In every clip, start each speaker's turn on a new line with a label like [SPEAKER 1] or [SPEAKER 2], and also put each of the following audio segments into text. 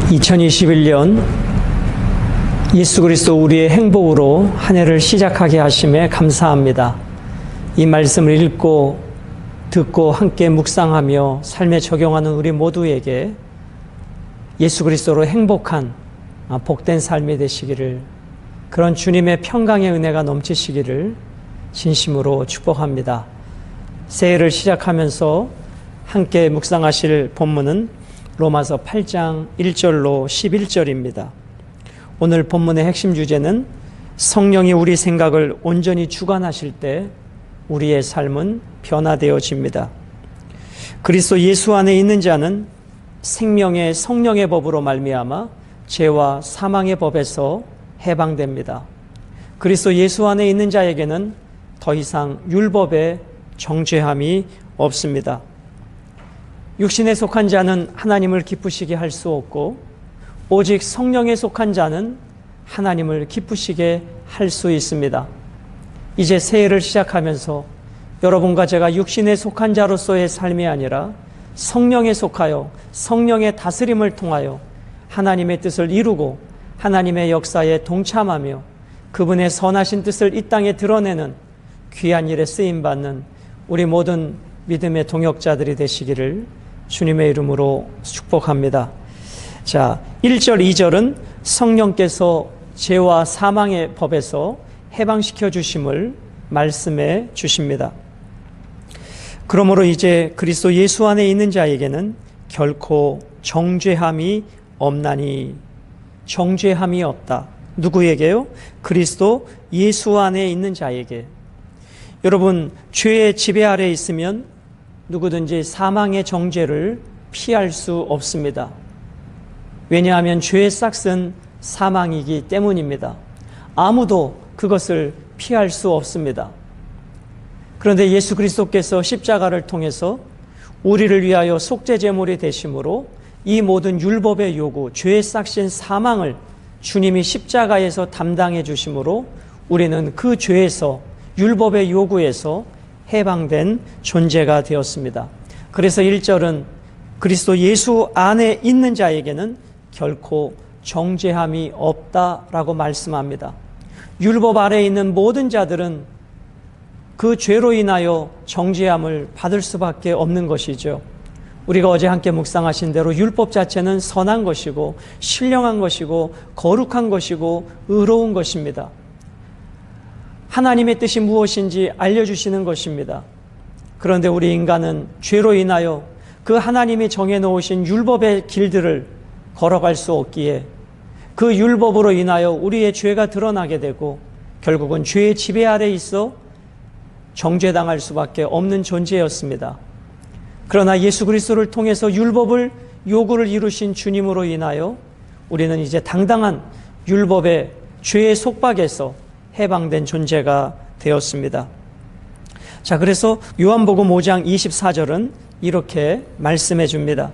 [SPEAKER 1] 2021년 예수 그리스도 우리의 행복으로 한 해를 시작하게 하심에 감사합니다. 이 말씀을 읽고 듣고 함께 묵상하며 삶에 적용하는 우리 모두에게 예수 그리스도로 행복한 복된 삶이 되시기를, 그런 주님의 평강의 은혜가 넘치시기를 진심으로 축복합니다. 새해를 시작하면서 함께 묵상하실 본문은 로마서 8장 1절로 11절입니다. 오늘 본문의 핵심 주제는 성령이 우리 생각을 온전히 주관하실 때 우리의 삶은 변화되어집니다. 그리스도 예수 안에 있는 자는 생명의 성령의 법으로 말미암아 죄와 사망의 법에서 해방됩니다. 그리스도 예수 안에 있는 자에게는 더 이상 율법의 정죄함이 없습니다. 육신에 속한 자는 하나님을 기쁘시게 할 수 없고, 오직 성령에 속한 자는 하나님을 기쁘시게 할 수 있습니다. 이제 새해를 시작하면서 여러분과 제가 육신에 속한 자로서의 삶이 아니라 성령에 속하여 성령의 다스림을 통하여 하나님의 뜻을 이루고 하나님의 역사에 동참하며 그분의 선하신 뜻을 이 땅에 드러내는 귀한 일에 쓰임받는 우리 모든 믿음의 동역자들이 되시기를 주님의 이름으로 축복합니다. 자, 1절, 2절은 성령께서 죄와 사망의 법에서 해방시켜 주심을 말씀해 주십니다. 그러므로 이제 그리스도 예수 안에 있는 자에게는 결코 정죄함이 없나니. 정죄함이 없다. 누구에게요? 그리스도 예수 안에 있는 자에게. 여러분, 죄의 지배 아래 있으면 누구든지 사망의 정죄를 피할 수 없습니다. 왜냐하면 죄의 싹은 사망이기 때문입니다. 아무도 그것을 피할 수 없습니다. 그런데 예수 그리스도께서 십자가를 통해서 우리를 위하여 속죄제물이 되심으로 이 모든 율법의 요구, 죄의 싹신 사망을 주님이 십자가에서 담당해 주심으로 우리는 그 죄에서, 율법의 요구에서 해방된 존재가 되었습니다. 그래서 1절은 그리스도 예수 안에 있는 자에게는 결코 정죄함이 없다라고 말씀합니다. 율법 아래에 있는 모든 자들은 그 죄로 인하여 정죄함을 받을 수밖에 없는 것이죠. 우리가 어제 함께 묵상하신 대로 율법 자체는 선한 것이고 신령한 것이고 거룩한 것이고 의로운 것입니다. 하나님의 뜻이 무엇인지 알려주시는 것입니다. 그런데 우리 인간은 죄로 인하여 그 하나님이 정해놓으신 율법의 길들을 걸어갈 수 없기에 그 율법으로 인하여 우리의 죄가 드러나게 되고 결국은 죄의 지배 아래 있어 정죄당할 수밖에 없는 존재였습니다. 그러나 예수 그리스도를 통해서 율법을 요구를 이루신 주님으로 인하여 우리는 이제 당당한 율법의 죄의 속박에서 해방된 존재가 되었습니다. 자, 그래서 요한복음 5장 24절은 이렇게 말씀해 줍니다.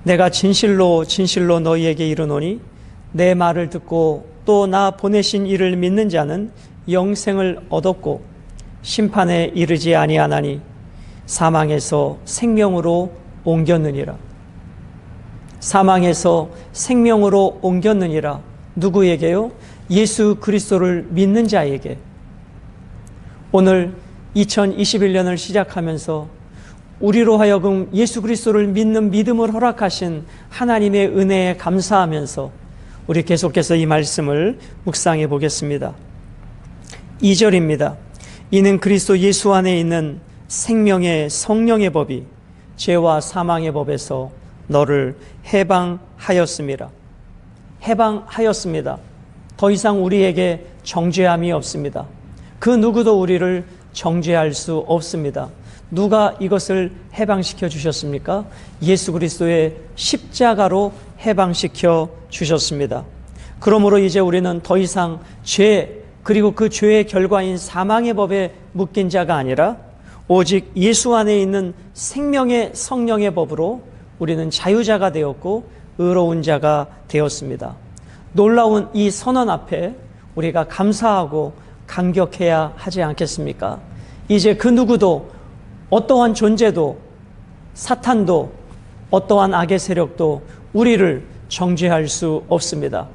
[SPEAKER 1] 내가 진실로 진실로 너희에게 이르노니 내 말을 듣고 또 나 보내신 이를 믿는 자는 영생을 얻었고 심판에 이르지 아니하나니 사망에서 생명으로 옮겼느니라. 사망에서 생명으로 옮겼느니라. 누구에게요? 예수 그리스도를 믿는 자에게. 오늘 2021년을 시작하면서 우리로 하여금 예수 그리스도를 믿는 믿음을 허락하신 하나님의 은혜에 감사하면서 우리 계속해서 이 말씀을 묵상해 보겠습니다. 2절입니다. 이는 그리스도 예수 안에 있는 생명의 성령의 법이 죄와 사망의 법에서 너를 해방하였습니다. 해방하였습니다. 더 이상 우리에게 정죄함이 없습니다. 그 누구도 우리를 정죄할 수 없습니다. 누가 이것을 해방시켜 주셨습니까? 예수 그리스도의 십자가로 해방시켜 주셨습니다. 그러므로 이제 우리는 더 이상 죄, 그리고 그 죄의 결과인 사망의 법에 묶인 자가 아니라 오직 예수 안에 있는 생명의 성령의 법으로 우리는 자유자가 되었고 의로운 자가 되었습니다. 놀라운 이 선언 앞에 우리가 감사하고 감격해야 하지 않겠습니까? 이제 그 누구도, 어떠한 존재도, 사탄도, 어떠한 악의 세력도 우리를 정죄할 수 없습니다.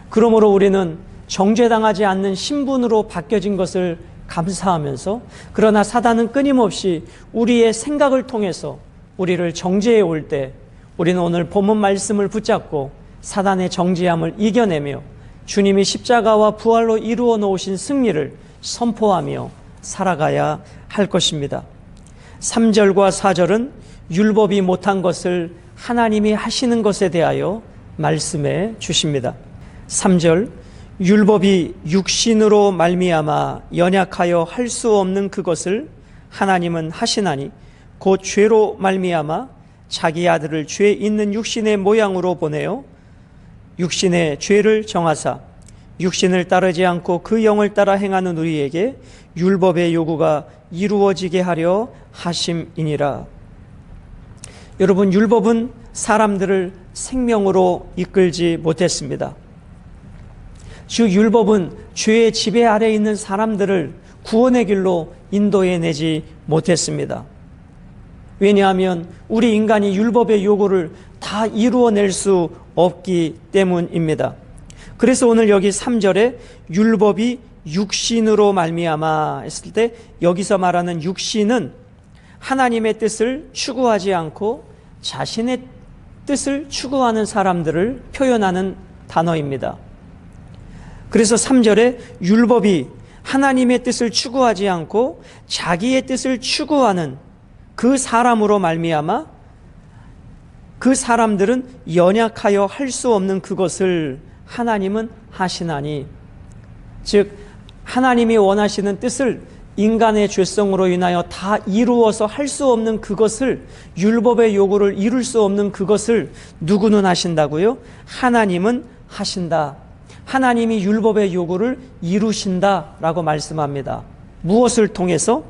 [SPEAKER 1] 그러므로 우리는 정죄당하지 않는 신분으로 바뀌어진 것을 감사하면서, 그러나 사단은 끊임없이 우리의 생각을 통해서 우리를 정죄해 올 때 우리는 오늘 본문 말씀을 붙잡고 사단의 정죄함을 이겨내며 주님이 십자가와 부활로 이루어 놓으신 승리를 선포하며 살아가야 할 것입니다. 3절과 4절은 율법이 못한 것을 하나님이 하시는 것에 대하여 말씀해 주십니다. 3절, 율법이 육신으로 말미암아 연약하여 할 수 없는 그것을 하나님은 하시나니 곧 죄로 말미암아 자기 아들을 죄 있는 육신의 모양으로 보내어 육신의 죄를 정하사 육신을 따르지 않고 그 영을 따라 행하는 우리에게 율법의 요구가 이루어지게 하려 하심이니라. 여러분, 율법은 사람들을 생명으로 이끌지 못했습니다. 즉 율법은 죄의 지배 아래 있는 사람들을 구원의 길로 인도해내지 못했습니다. 왜냐하면 우리 인간이 율법의 요구를 다 이루어낼 수 없기 때문입니다. 그래서 오늘 여기 3절에 율법이 육신으로 말미암아 했을 때 여기서 말하는 육신은 하나님의 뜻을 추구하지 않고 자신의 뜻을 추구하는 사람들을 표현하는 단어입니다. 그래서 3절에 율법이 하나님의 뜻을 추구하지 않고 자기의 뜻을 추구하는 그 사람으로 말미암아 그 사람들은 연약하여 할 수 없는 그것을 하나님은 하시나니, 즉 하나님이 원하시는 뜻을 인간의 죄성으로 인하여 다 이루어서 할 수 없는 그것을, 율법의 요구를 이룰 수 없는 그것을 누구는 하신다고요? 하나님은 하신다. 하나님이 율법의 요구를 이루신다라고 말씀합니다. 무엇을 통해서?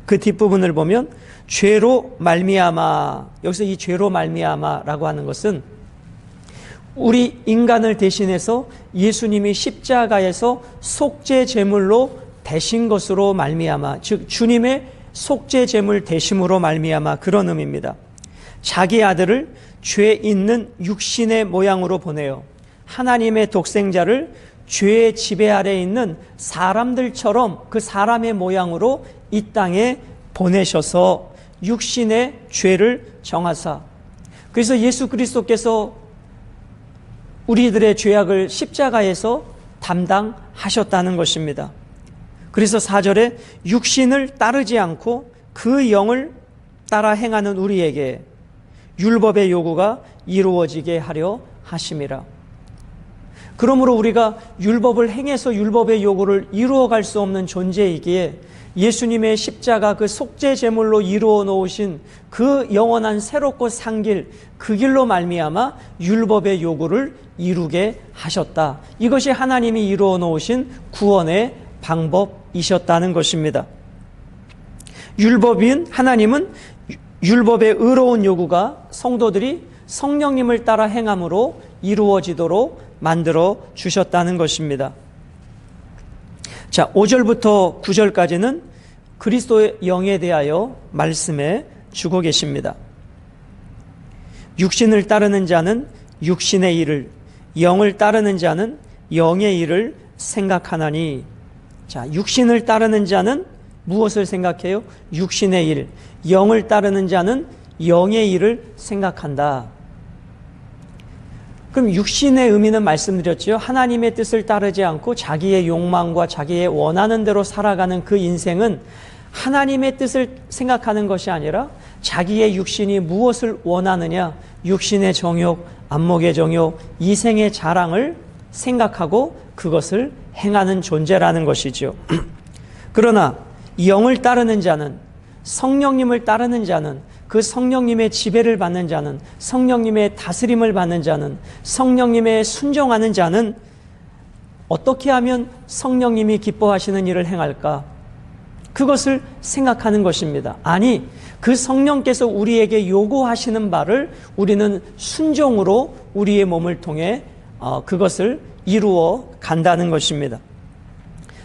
[SPEAKER 1] 그 뒷부분을 보면 죄로 말미암아, 여기서 이 죄로 말미암아라고 하는 것은 우리 인간을 대신해서 예수님이 십자가에서 속죄 제물로 대신 것으로 말미암아, 즉 주님의 속죄 제물 대심으로 말미암아, 그런 의미입니다. 자기 아들을 죄 있는 육신의 모양으로 보내요. 하나님의 독생자를 죄의 지배 아래 있는 사람들처럼 그 사람의 모양으로 이 땅에 보내셔서 육신의 죄를 정하사, 그래서 예수 그리스도께서 우리들의 죄악을 십자가에서 담당하셨다는 것입니다. 그래서 4절에 육신을 따르지 않고 그 영을 따라 행하는 우리에게 율법의 요구가 이루어지게 하려 하심이라. 그러므로 우리가 율법을 행해서 율법의 요구를 이루어갈 수 없는 존재이기에 예수님의 십자가 그 속죄 제물로 이루어 놓으신 그 영원한 새롭고 산 길, 그 길로 말미암아 율법의 요구를 이루게 하셨다. 이것이 하나님이 이루어 놓으신 구원의 방법이셨다는 것입니다. 율법인 하나님은 율법의 의로운 요구가 성도들이 성령님을 따라 행함으로 이루어지도록 만들어 주셨다는 것입니다. 자, 5절부터 9절까지는 그리스도의 영에 대하여 말씀해 주고 계십니다. 육신을 따르는 자는 육신의 일을, 영을 따르는 자는 영의 일을 생각하나니. 자, 육신을 따르는 자는 무엇을 생각해요? 육신의 일. 영을 따르는 자는 영의 일을 생각한다. 그럼 육신의 의미는 말씀드렸죠. 하나님의 뜻을 따르지 않고 자기의 욕망과 자기의 원하는 대로 살아가는 그 인생은 하나님의 뜻을 생각하는 것이 아니라 자기의 육신이 무엇을 원하느냐, 육신의 정욕, 안목의 정욕, 이생의 자랑을 생각하고 그것을 행하는 존재라는 것이죠. 그러나 영을 따르는 자는, 성령님을 따르는 자는, 그 성령님의 지배를 받는 자는, 성령님의 다스림을 받는 자는, 성령님의 순종하는 자는 어떻게 하면 성령님이 기뻐하시는 일을 행할까? 그것을 생각하는 것입니다. 아니, 그 성령께서 우리에게 요구하시는 바를 우리는 순종으로 우리의 몸을 통해 그것을 이루어 간다는 것입니다.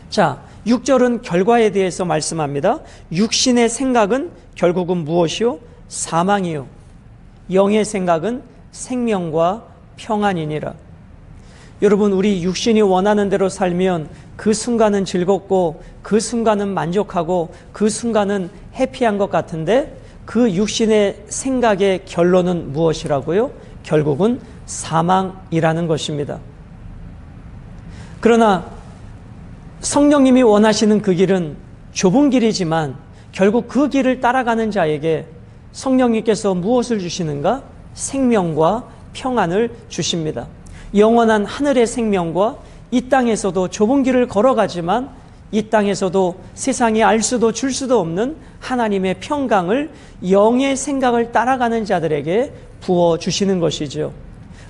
[SPEAKER 1] 자, 6절은 결과에 대해서 말씀합니다. 육신의 생각은 결국은 무엇이요? 사망이요. 영의 생각은 생명과 평안이니라. 여러분, 우리 육신이 원하는 대로 살면 그 순간은 즐겁고 그 순간은 만족하고 그 순간은 해피한 것 같은데 그 육신의 생각의 결론은 무엇이라고요? 결국은 사망이라는 것입니다. 그러나 성령님이 원하시는 그 길은 좁은 길이지만 결국 그 길을 따라가는 자에게 성령님께서 무엇을 주시는가? 생명과 평안을 주십니다. 영원한 하늘의 생명과 이 땅에서도 좁은 길을 걸어가지만 이 땅에서도 세상이 알 수도 줄 수도 없는 하나님의 평강을 영의 생각을 따라가는 자들에게 부어주시는 것이죠.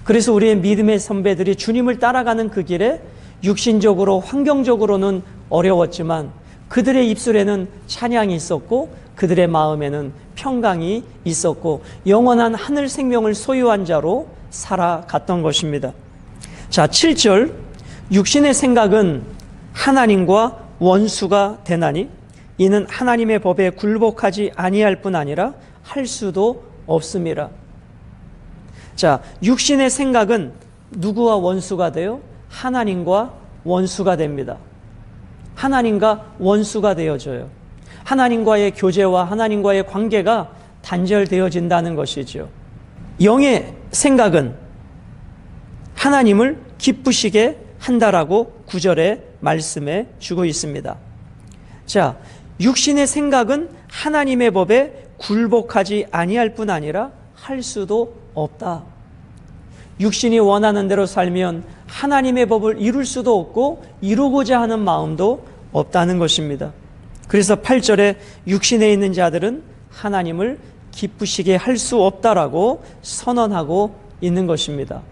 [SPEAKER 1] 그래서 우리의 믿음의 선배들이 주님을 따라가는 그 길에 육신적으로 환경적으로는 어려웠지만 그들의 입술에는 찬양이 있었고 그들의 마음에는 평강이 있었고 영원한 하늘 생명을 소유한 자로 살아갔던 것입니다. 자, 7절, 육신의 생각은 하나님과 원수가 되나니 이는 하나님의 법에 굴복하지 아니할 뿐 아니라 할 수도 없음이라. 자, 육신의 생각은 누구와 원수가 돼요? 하나님과 원수가 됩니다. 하나님과 원수가 되어져요. 하나님과의 교제와 하나님과의 관계가 단절되어진다는 것이죠. 영의 생각은 하나님을 기쁘시게 한다라고 9절에 말씀해 주고 있습니다. 자, 육신의 생각은 하나님의 법에 굴복하지 아니할 뿐 아니라 할 수도 없다. 육신이 원하는 대로 살면 하나님의 법을 이룰 수도 없고 이루고자 하는 마음도 없다는 것입니다. 그래서 8절에 육신에 있는 자들은 하나님을 기쁘시게 할 수 없다라고 선언하고 있는 것입니다.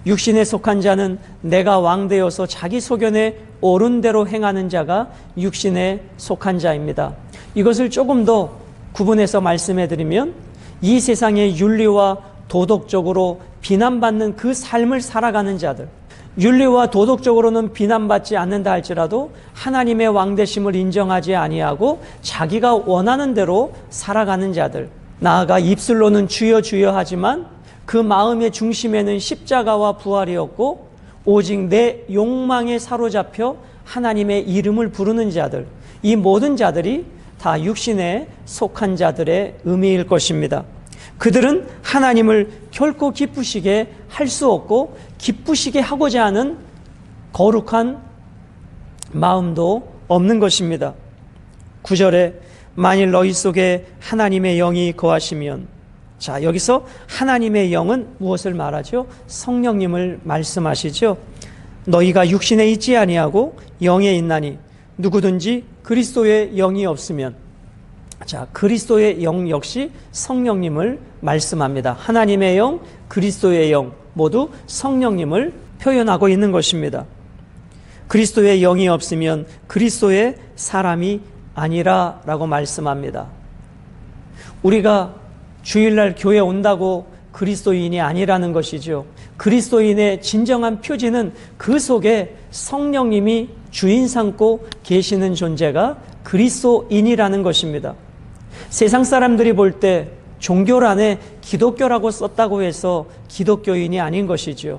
[SPEAKER 1] 육신에 속한 자는 내가 왕되어서 자기 소견에 옳은 대로 행하는 자가 육신에 속한 자입니다. 이것을 조금 더 구분해서 말씀해 드리면 이 세상의 윤리와 도덕적으로 비난받는 그 삶을 살아가는 자들, 윤리와 도덕적으로는 비난받지 않는다 할지라도 하나님의 왕되심을 인정하지 아니하고 자기가 원하는 대로 살아가는 자들, 나아가 입술로는 주여 주여 하지만 그 마음의 중심에는 십자가와 부활이었고 오직 내 욕망에 사로잡혀 하나님의 이름을 부르는 자들, 이 모든 자들이 다 육신에 속한 자들의 의미일 것입니다. 그들은 하나님을 결코 기쁘시게 할 수 없고 기쁘시게 하고자 하는 거룩한 마음도 없는 것입니다. 9절에 만일 너희 속에 하나님의 영이 거하시면, 자, 여기서 하나님의 영은 무엇을 말하죠? 성령님을 말씀하시죠. 너희가 육신에 있지 아니하고 영에 있나니 누구든지 그리스도의 영이 없으면, 자, 그리스도의 영 역시 성령님을 말씀합니다. 하나님의 영, 그리스도의 영 모두 성령님을 표현하고 있는 것입니다. 그리스도의 영이 없으면 그리스도의 사람이 아니라 라고 말씀합니다. 우리가 주일날 교회 온다고 그리스도인이 아니라는 것이죠. 그리스도인의 진정한 표지는 그 속에 성령님이 주인 삼고 계시는 존재가 그리스도인이라는 것입니다. 세상 사람들이 볼 때 종교란에 기독교라고 썼다고 해서 기독교인이 아닌 것이죠.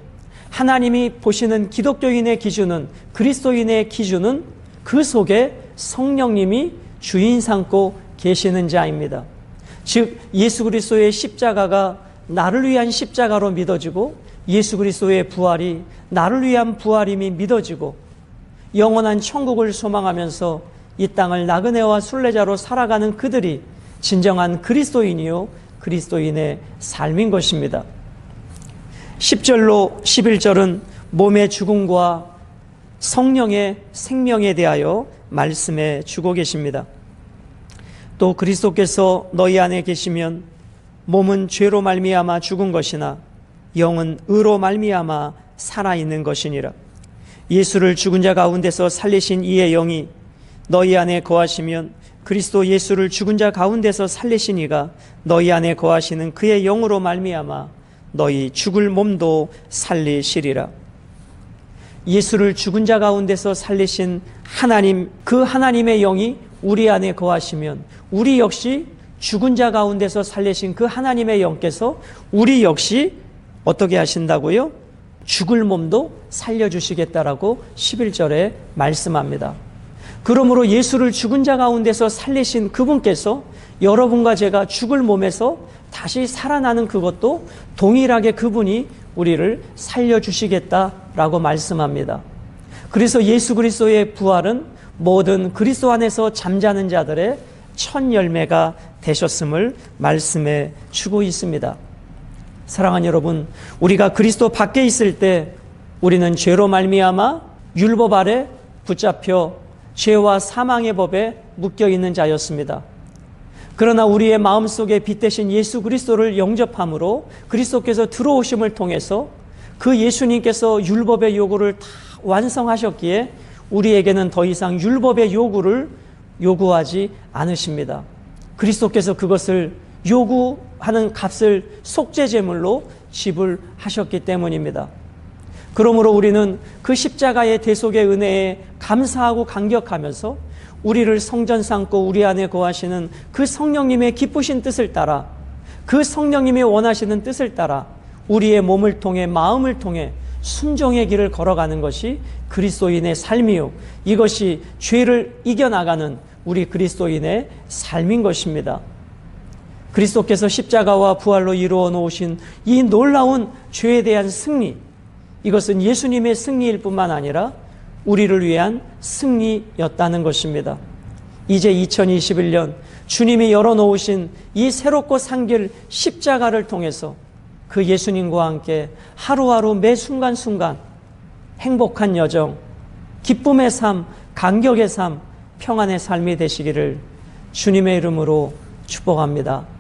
[SPEAKER 1] 하나님이 보시는 기독교인의 기준은, 그리스도인의 기준은 그 속에 성령님이 주인 삼고 계시는 자입니다. 즉 예수 그리스도의 십자가가 나를 위한 십자가로 믿어지고 예수 그리스도의 부활이 나를 위한 부활임이 믿어지고 영원한 천국을 소망하면서 이 땅을 나그네와 순례자로 살아가는 그들이 진정한 그리스도인이요 그리스도인의 삶인 것입니다. 10절로 11절은 몸의 죽음과 성령의 생명에 대하여 말씀해 주고 계십니다. 또 그리스도께서 너희 안에 계시면 몸은 죄로 말미암아 죽은 것이나 영은 의로 말미암아 살아있는 것이니라. 예수를 죽은 자 가운데서 살리신 이의 영이 너희 안에 거하시면 그리스도 예수를 죽은 자 가운데서 살리신 이가 너희 안에 거하시는 그의 영으로 말미암아 너희 죽을 몸도 살리시리라. 예수를 죽은 자 가운데서 살리신 하나님, 그 하나님의 영이 우리 안에 거하시면 우리 역시 죽은 자 가운데서 살리신 그 하나님의 영께서 우리 역시 어떻게 하신다고요? 죽을 몸도 살려주시겠다라고 11절에 말씀합니다. 그러므로 예수를 죽은 자 가운데서 살리신 그분께서 여러분과 제가 죽을 몸에서 다시 살아나는 그것도 동일하게 그분이 우리를 살려주시겠다라고 말씀합니다. 그래서 예수 그리스도의 부활은 모든 그리스도 안에서 잠자는 자들의 첫 열매가 되셨음을 말씀해 주고 있습니다. 사랑하는 여러분, 우리가 그리스도 밖에 있을 때 우리는 죄로 말미암아 율법 아래 붙잡혀 죄와 사망의 법에 묶여 있는 자였습니다. 그러나 우리의 마음속에 빛 대신 예수 그리스도를 영접함으로 그리스도께서 들어오심을 통해서 그 예수님께서 율법의 요구를 다 완성하셨기에 우리에게는 더 이상 율법의 요구를 요구하지 않으십니다. 그리스도께서 그것을 요구하는 값을 속죄제물로 지불하셨기 때문입니다. 그러므로 우리는 그 십자가의 대속의 은혜에 감사하고 감격하면서 우리를 성전 삼고 우리 안에 거하시는 그 성령님의 기쁘신 뜻을 따라, 그 성령님이 원하시는 뜻을 따라 우리의 몸을 통해 마음을 통해 순종의 길을 걸어가는 것이 그리스도인의 삶이요, 이것이 죄를 이겨나가는 우리 그리스도인의 삶인 것입니다. 그리스도께서 십자가와 부활로 이루어 놓으신 이 놀라운 죄에 대한 승리, 이것은 예수님의 승리일 뿐만 아니라 우리를 위한 승리였다는 것입니다. 이제 2021년 주님이 열어놓으신 이 새롭고 산 길 십자가를 통해서 그 예수님과 함께 하루하루 매 순간순간 행복한 여정, 기쁨의 삶, 감격의 삶, 평안의 삶이 되시기를 주님의 이름으로 축복합니다.